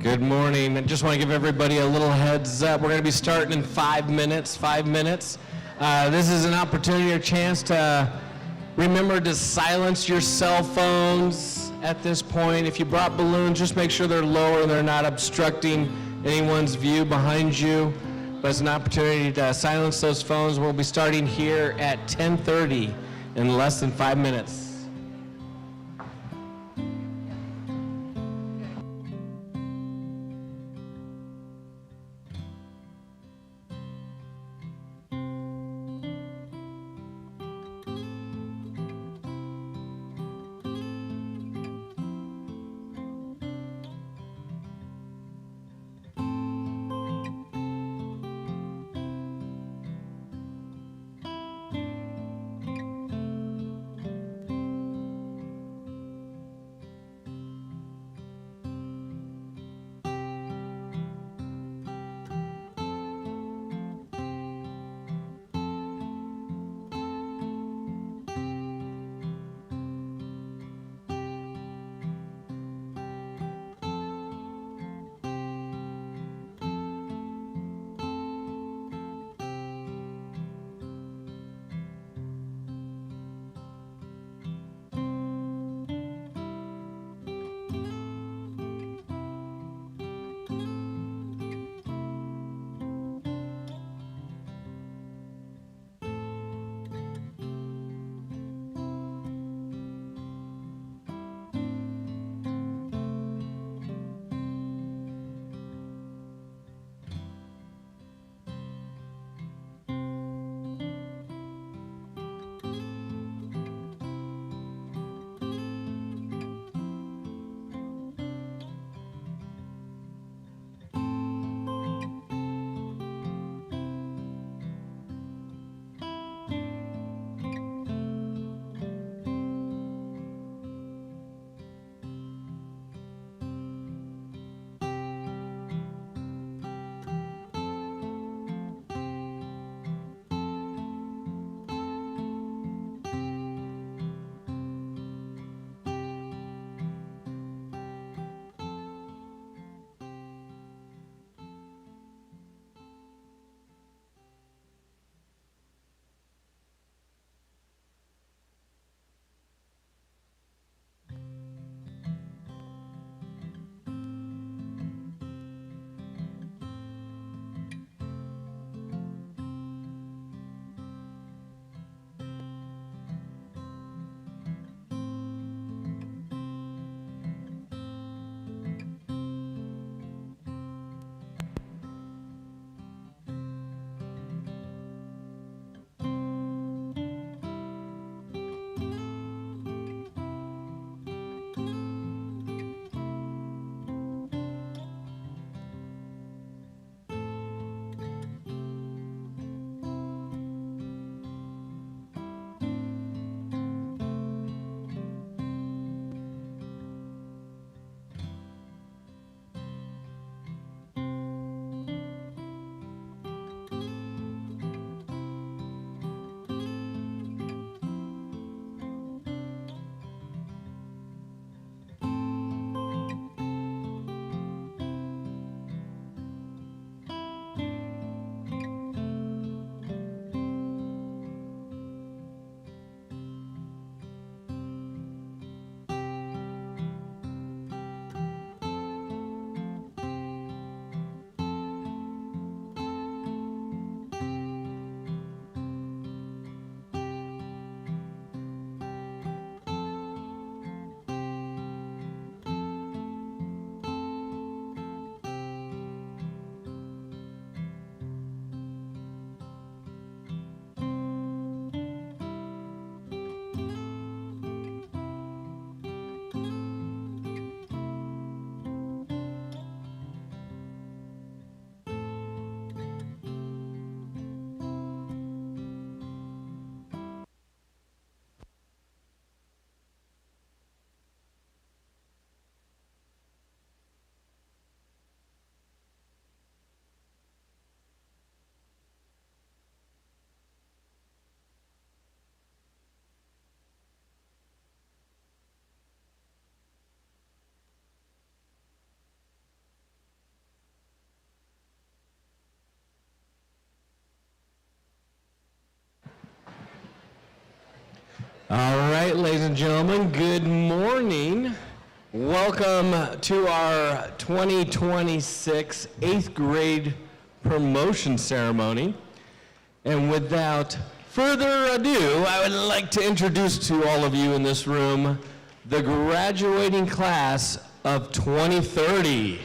Good morning. I just want to give everybody a little heads up. We're going to be starting in 5 minutes. This is an opportunity or chance to remember to silence your cell phones at this point. If you brought balloons, just make sure they're lower and they're not obstructing anyone's view behind you. But it's an opportunity to silence those phones. We'll be starting here at 10:30 in less than 5 minutes. All right, ladies and gentlemen, good morning. Welcome to our 2026 8th grade promotion ceremony. And without further ado, I would like to introduce to all of you in this room the graduating class of 2030.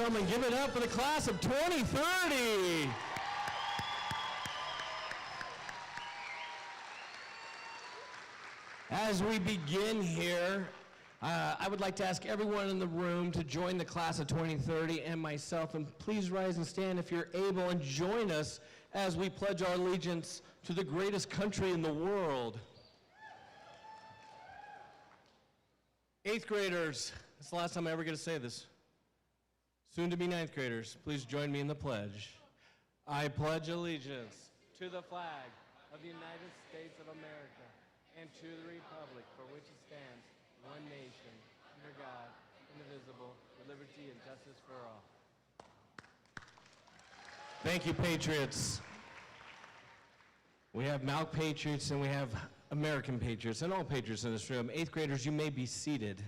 gentlemen, give it up for the class of 2030. As we begin here, I would like to ask everyone in the room to join the class of 2030 and myself, and please rise and stand if you're able and join us as we pledge our allegiance to the greatest country in the world. Eighth graders, it's the last time I ever get to say this. Soon to be ninth graders, please join me in the pledge. I pledge allegiance to the flag of the United States of America and to the republic for which it stands, one nation, under God, indivisible, with liberty and justice for all. Thank you, Patriots. We have MALC Patriots and we have American Patriots and all Patriots in this room. Eighth graders, you may be seated.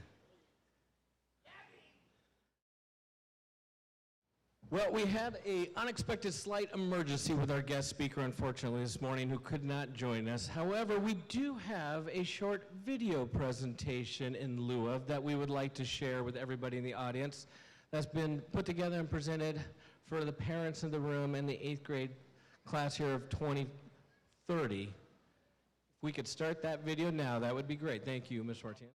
Well, we had an unexpected slight emergency with our guest speaker, unfortunately, this morning, who could not join us. However, we do have a short video presentation in lieu of that we would like to share with everybody in the audience that's been put together and presented for the parents in the room and the eighth grade class here of 2030. If we could start that video now, that would be great. Thank you, Ms. Martinez.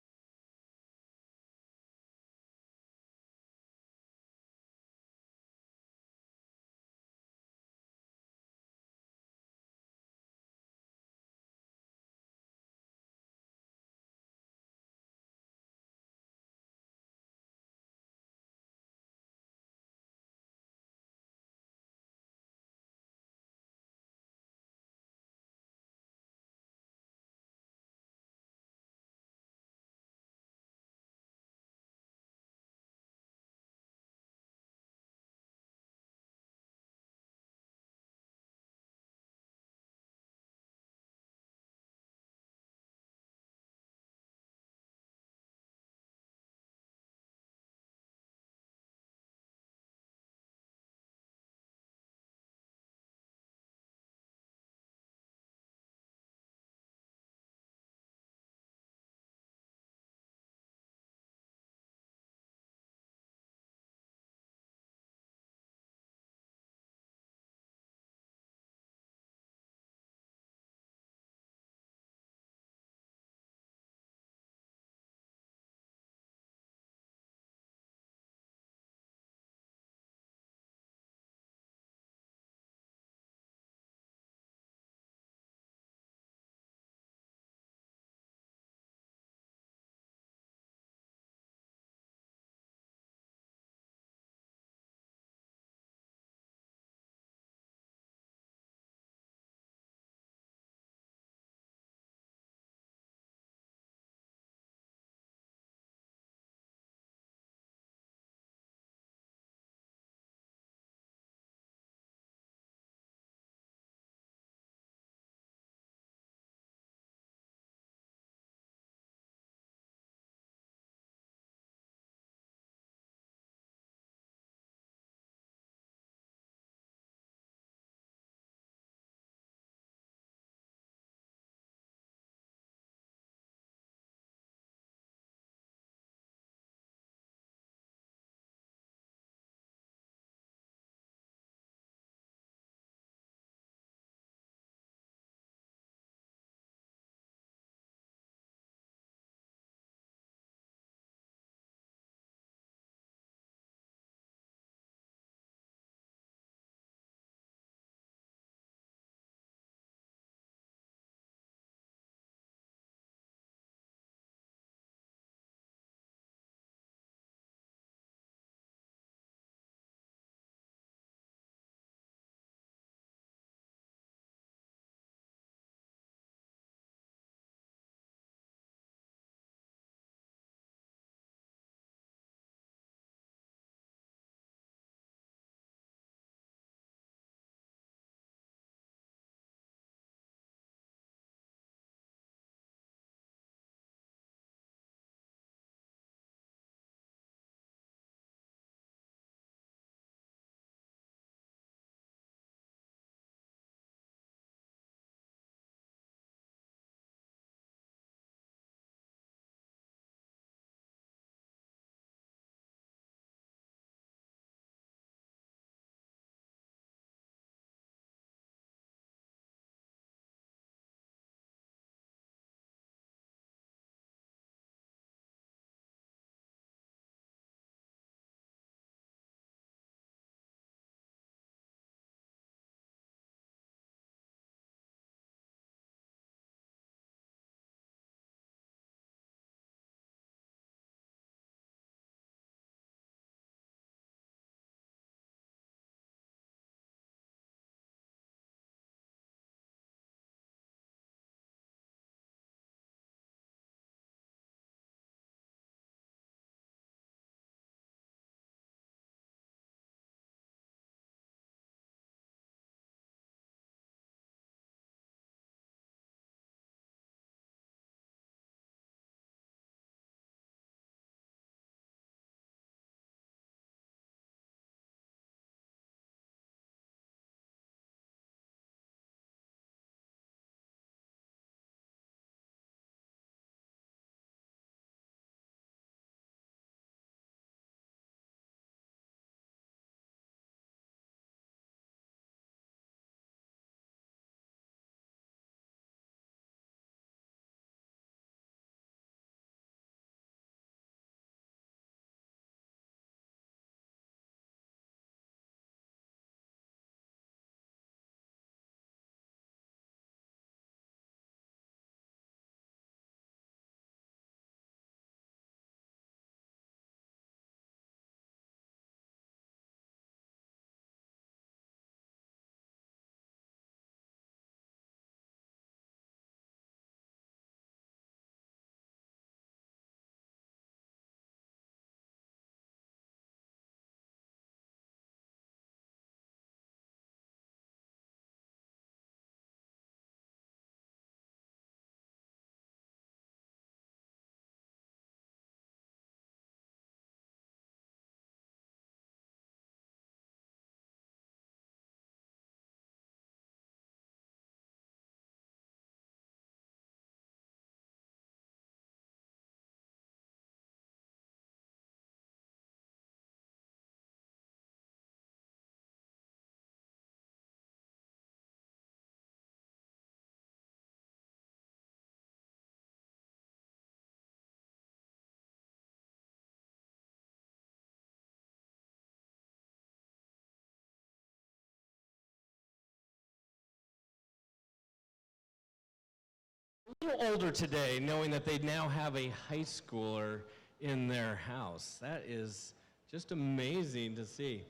little older today, knowing that they now have a high schooler in their house. That is just amazing to see.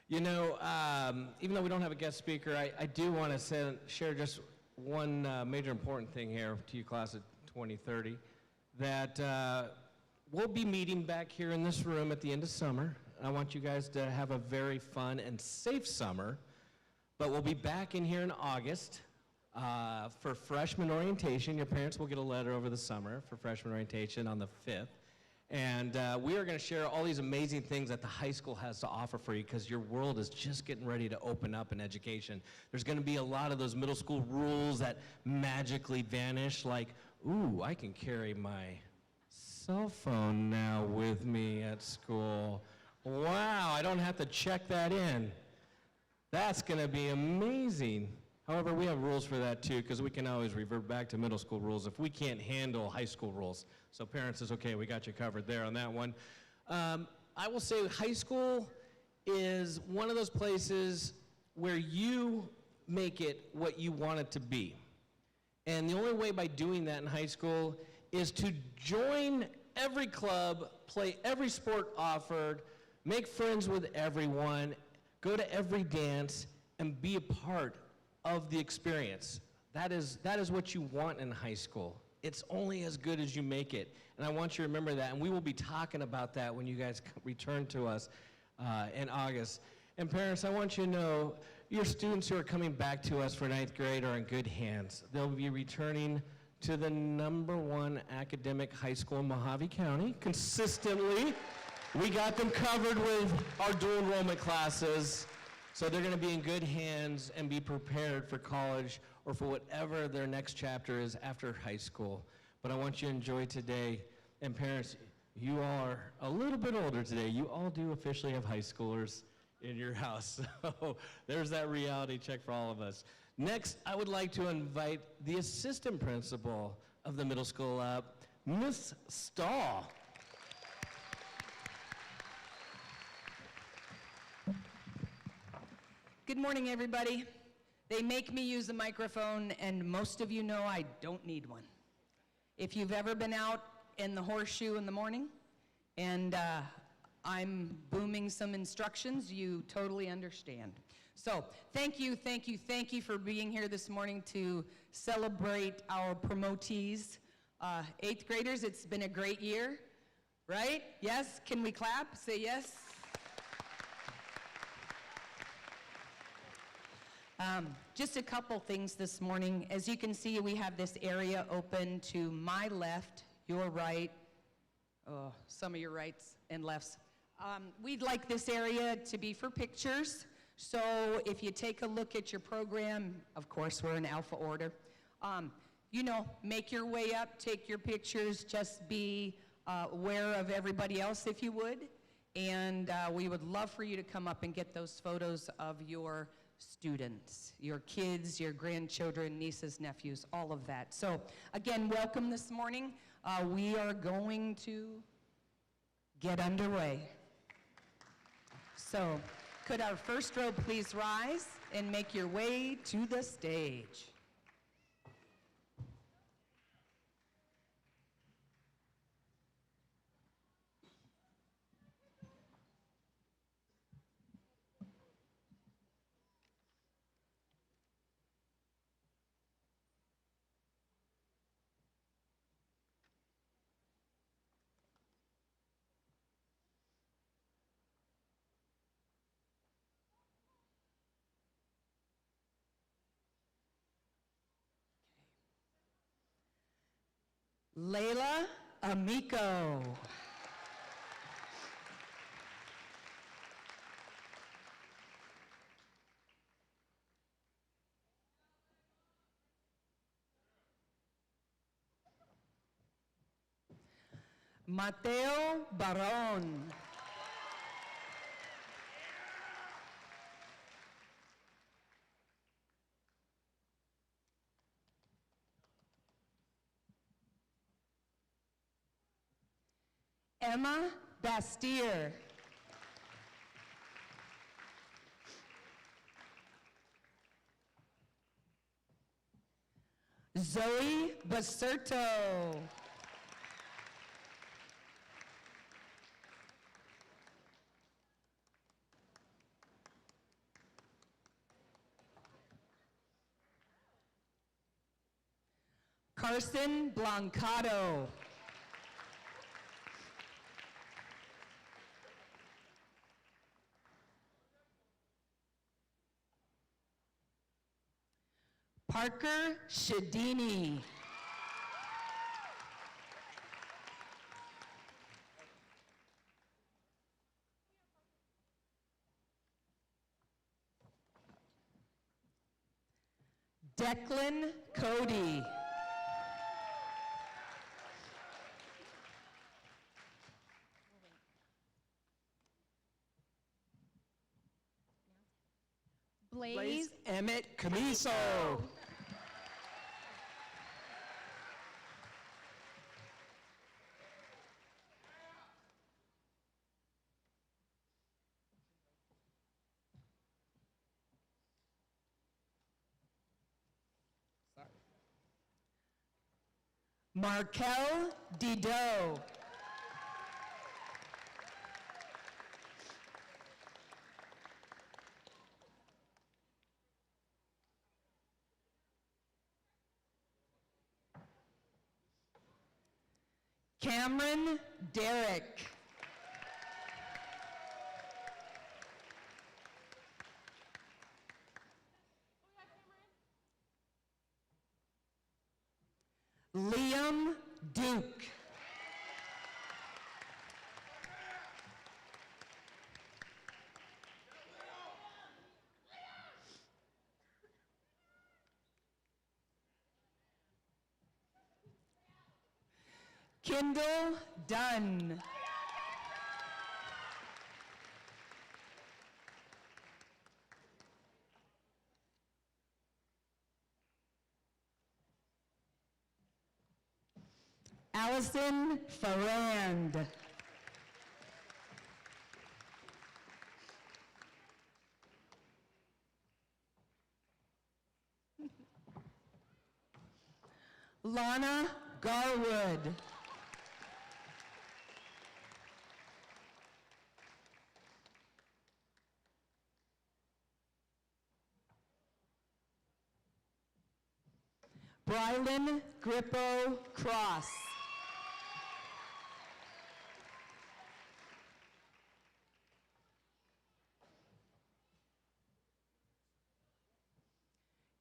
You know, even though we don't have a guest speaker, I do want to share just one major important thing here to you, class of 2030, that we'll be meeting back here in this room at the end of summer. I want you guys to have a very fun and safe summer, but we'll be back in here in August for freshman orientation. Your parents will get a letter over the summer for freshman orientation on the 5th. And we are going to share all these amazing things that the high school has to offer for you, because your world is just getting ready to open up in education. There's going to be a lot of those middle school rules that magically vanish, like, ooh, I can carry my cell phone now with me at school. Wow, I don't have to check that in. That's going to be amazing. However, we have rules for that too, because we can always revert back to middle school rules if we can't handle high school rules. So parents, it's okay, we got you covered there on that one. I will say high school is one of those places where you make it what you want it to be. And the only way by doing that in high school is to join every club, play every sport offered, make friends with everyone, go to every dance, and be a part of the experience. That is what you want in high school. It's only as good as you make it. And I want you to remember that. And we will be talking about that when you guys return to us in August. And parents, I want you to know your students who are coming back to us for 9th grade are in good hands. They'll be returning to the #1 academic high school in Mojave County consistently. We got them covered with our dual enrollment classes. So they're going to be in good hands and be prepared for college or for whatever their next chapter is after high school. But I want you to enjoy today. And parents, you all are a little bit older today. You all do officially have high schoolers in your house. So there's that reality check for all of us. Next, I would like to invite the assistant principal of the middle school up, Miss Stahl. Good morning, everybody. They make me use a microphone, and most of you know I don't need one. If you've ever been out in the horseshoe in the morning and I'm booming some instructions, you totally understand. So thank you for being here this morning to celebrate our promotees. 8th graders, it's been a great year, right? Yes? Can we clap? Say yes. Just a couple things this morning. As you can see, we have this area open to my left, your right, some of your rights and lefts. We'd like this area to be for pictures. So if you take a look at your program, of course, we're in alpha order. You know, make your way up, take your pictures, just be aware of everybody else if you would. And we would love for you to come up and get those photos of your students, your kids, your grandchildren, nieces, nephews, all of that. So again, welcome this morning. We are going to get underway. So could our first row please rise and make your way to the stage. Layla Amico. Mateo Baron. Emma Bastier. Zoe Baserto. Carson Blancato. Parker Shadini. Declan Cody. Blaze Emmett Camiso. Markel Dido. Cameron Derrick. Liam Duke. Kendall Dunn. Allison Farrand. Lana Garwood. Brylan Grippo Cross.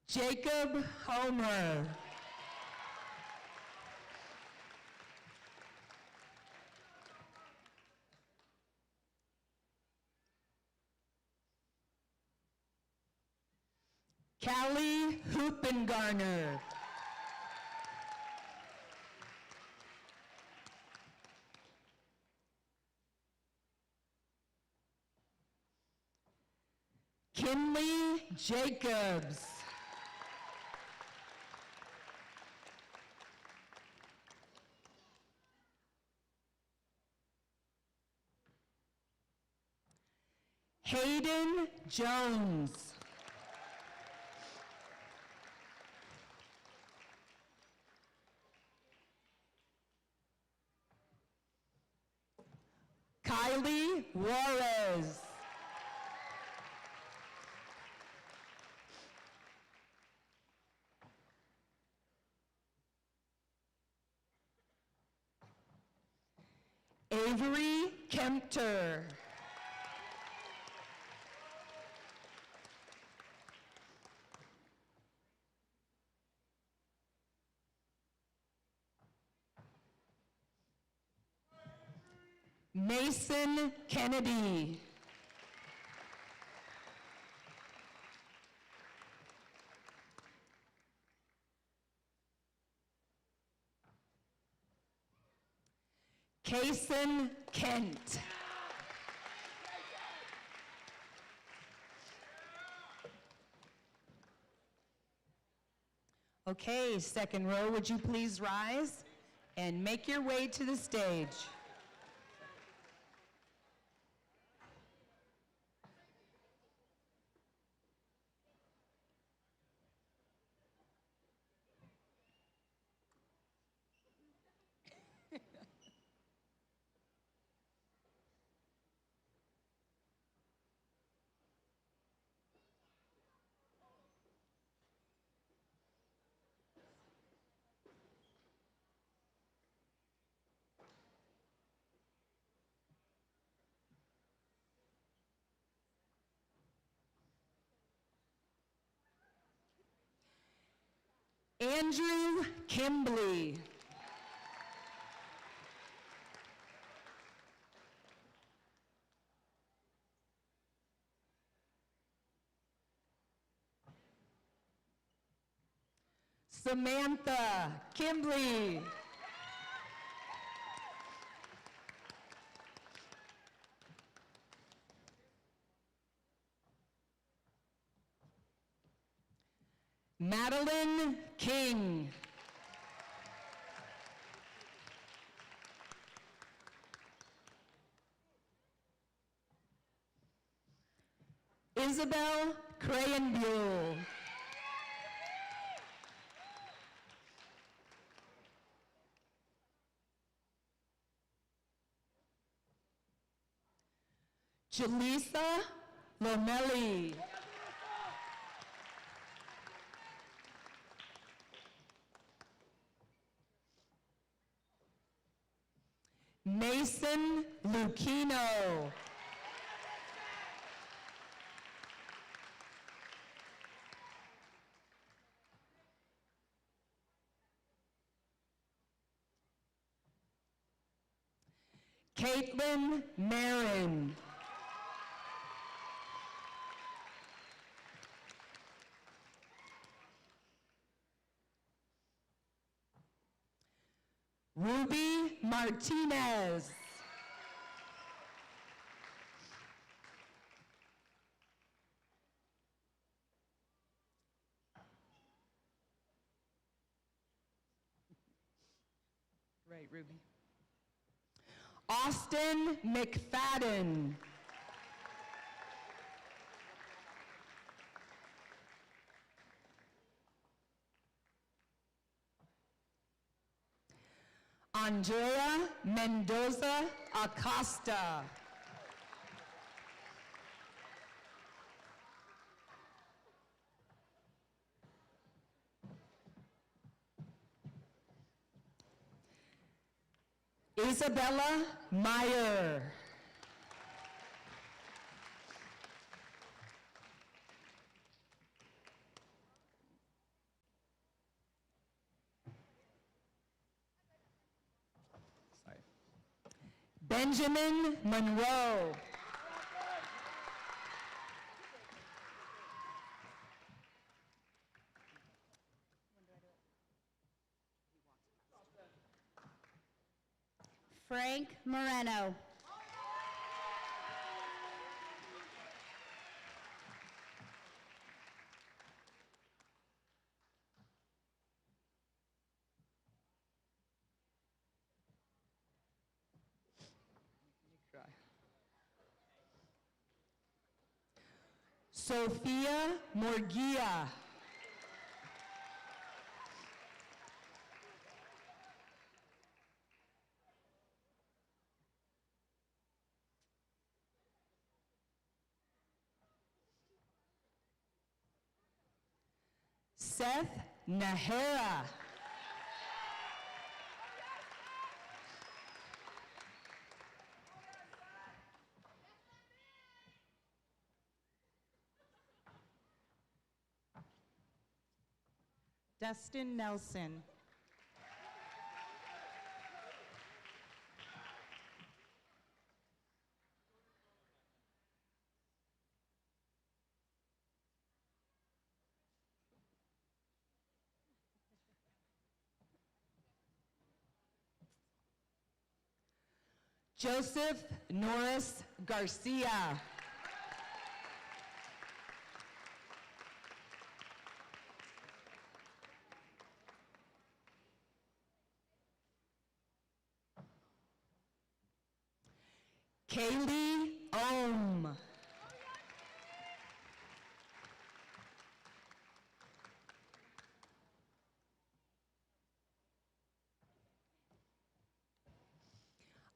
Jacob Homer. Callie Hoopengarner. Kinley Jacobs. Hayden Jones. Kylie Juarez. Avery Kempter. Mason Kennedy. Kason Kent. Okay, second row, would you please rise and make your way to the stage? Andrew Kimbley. Samantha Kimbley. Madeline King. Isabel Crayenbuhl. Jaleesa Lomelli. Mason Lucchino. Caitlin Marin. Ruby Martinez. Right, Ruby. Austin McFadden. Andrea Mendoza Acosta. Isabella Meyer. Sorry. Benjamin Monroe. Frank Moreno. Sophia Morgia. Seth Nahara. Dustin Nelson. Joseph Norris Garcia. Kaylee Ohm.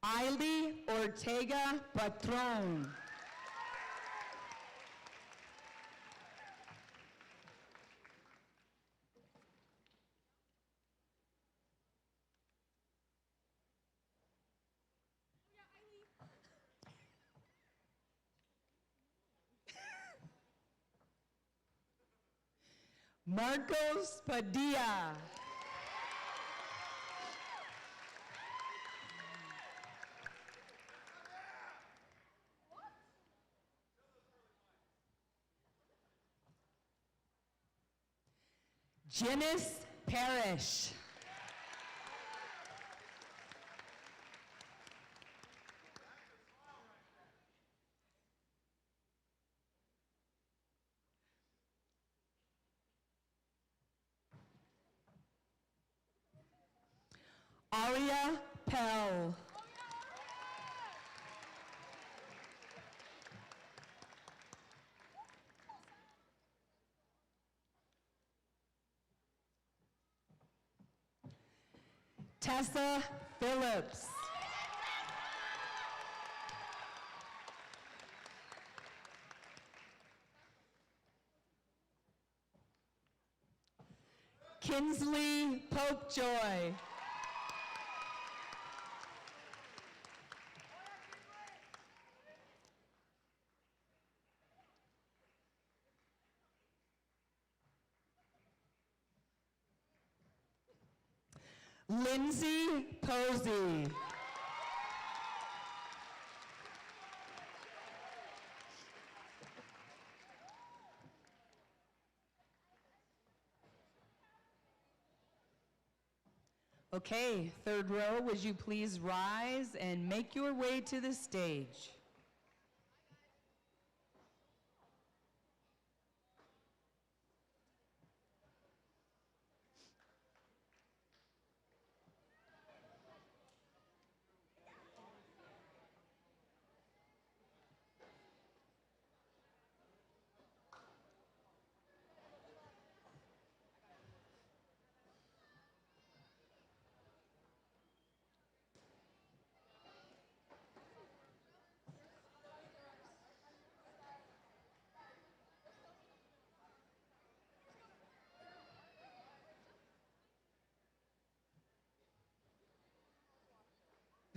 Ailey Ortega Patron. Marcos Padilla. Janice Parrish. Aria Pell. Tessa Phillips. Kinsley Popejoy. Lindsay Posey. Okay, third row, would you please rise and make your way to the stage?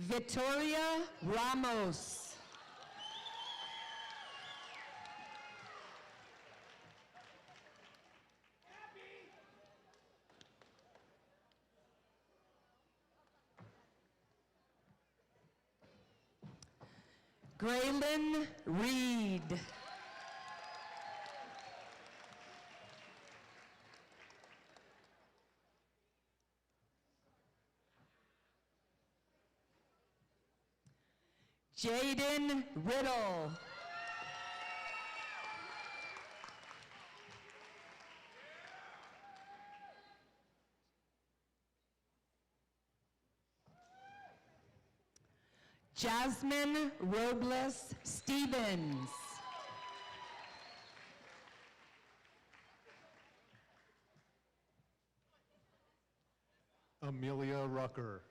Victoria Ramos. Graylin Reed. Jaden Riddle. Jasmine Robles Stevens. Amelia Rucker.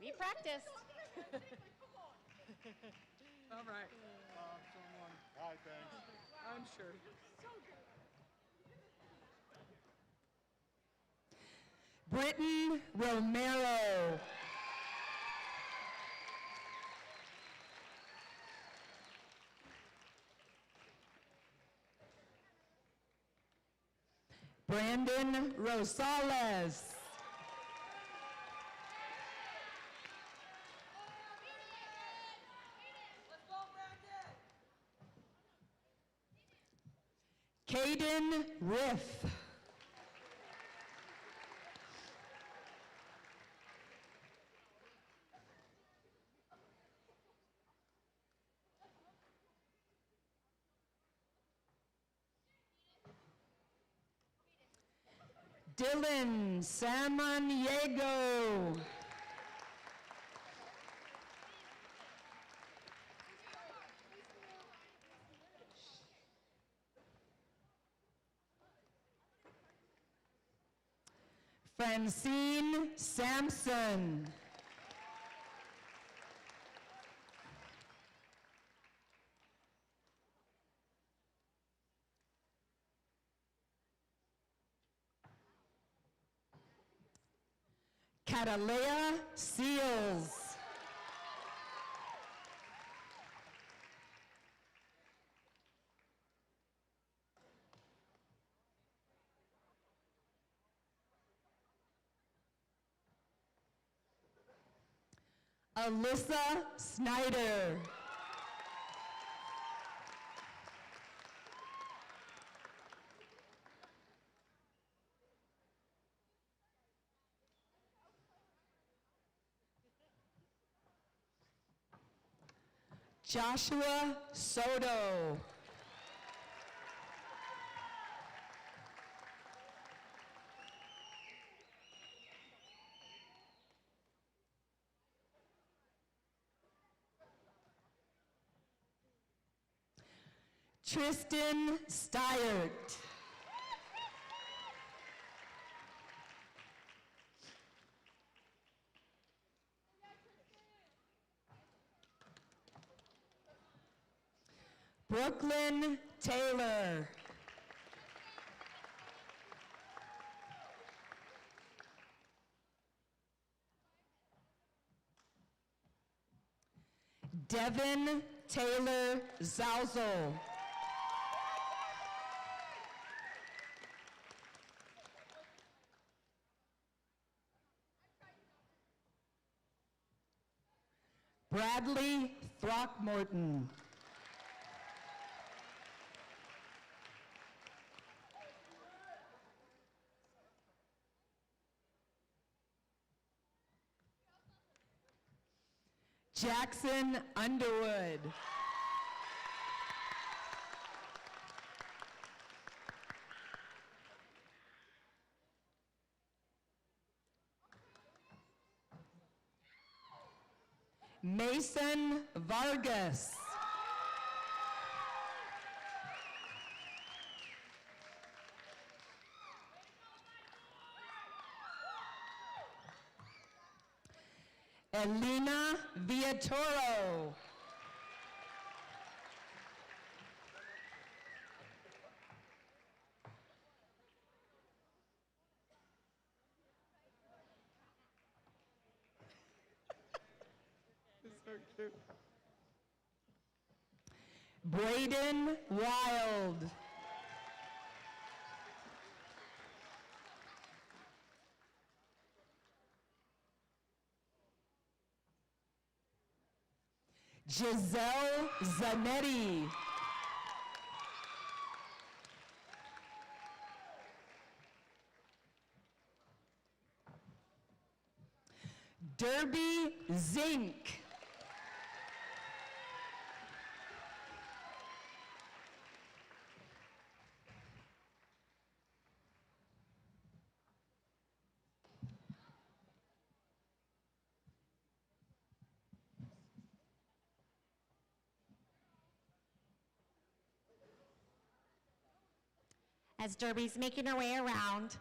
We practiced. All right, Hi, thanks. I'm sure. Britton Romero. Brandon Rosales. Caden Riff. Dylan Samaniego. Francine Sampson. Catalea Seals. Alyssa Snyder. Joshua Soto. Tristan Stiert. Brooklyn Taylor. Devin Taylor Zauzel. Bradley Throckmorton. Jackson Underwood. Mason Vargas. Elena Villatoro. It's so cute. Braden Wild. Giselle Zanetti. Derby Zink. As Derby's making her way around,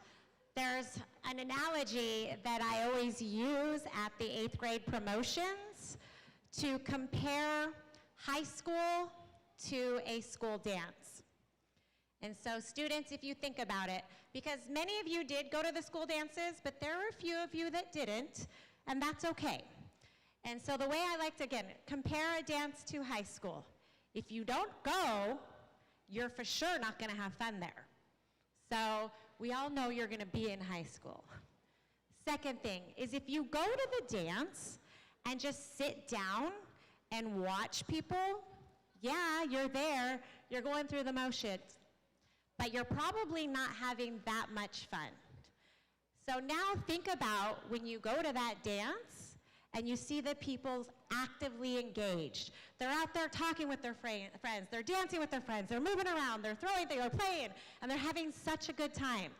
there's an analogy that I always use at the 8th grade promotions to compare high school to a school dance. And so students, if you think about it, because many of you did go to the school dances, but there were a few of you that didn't, and that's okay. And so the way I like to, again, compare a dance to high school. If you don't go, you're for sure not gonna have fun there. So we all know you're gonna be in high school. Second thing is if you go to the dance and just sit down and watch people, yeah, you're there, you're going through the motions, but you're probably not having that much fun. So now think about when you go to that dance and you see the people actively engaged. They're out there talking with their friends, they're dancing with their friends, they're moving around, they're throwing things, they're playing, and they're having such a good time.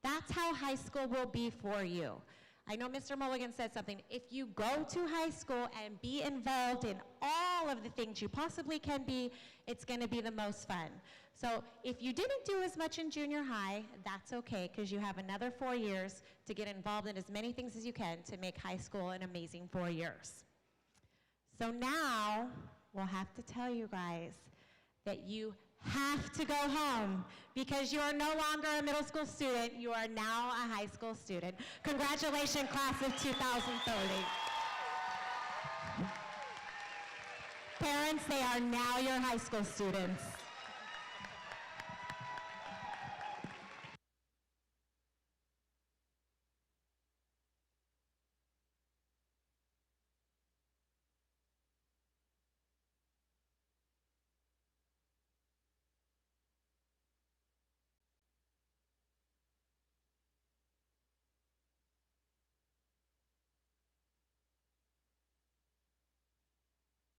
That's how high school will be for you. I know Mr. Mulligan said something. If you go to high school and be involved in all of the things you possibly can be, it's gonna be the most fun. So if you didn't do as much in junior high, that's okay, because you have another 4 years to get involved in as many things as you can to make high school an amazing 4 years. So now, we'll have to tell you guys that you have to go home because you are no longer a middle school student, you are now a high school student. Congratulations, class of 2030. Parents, they are now your high school students.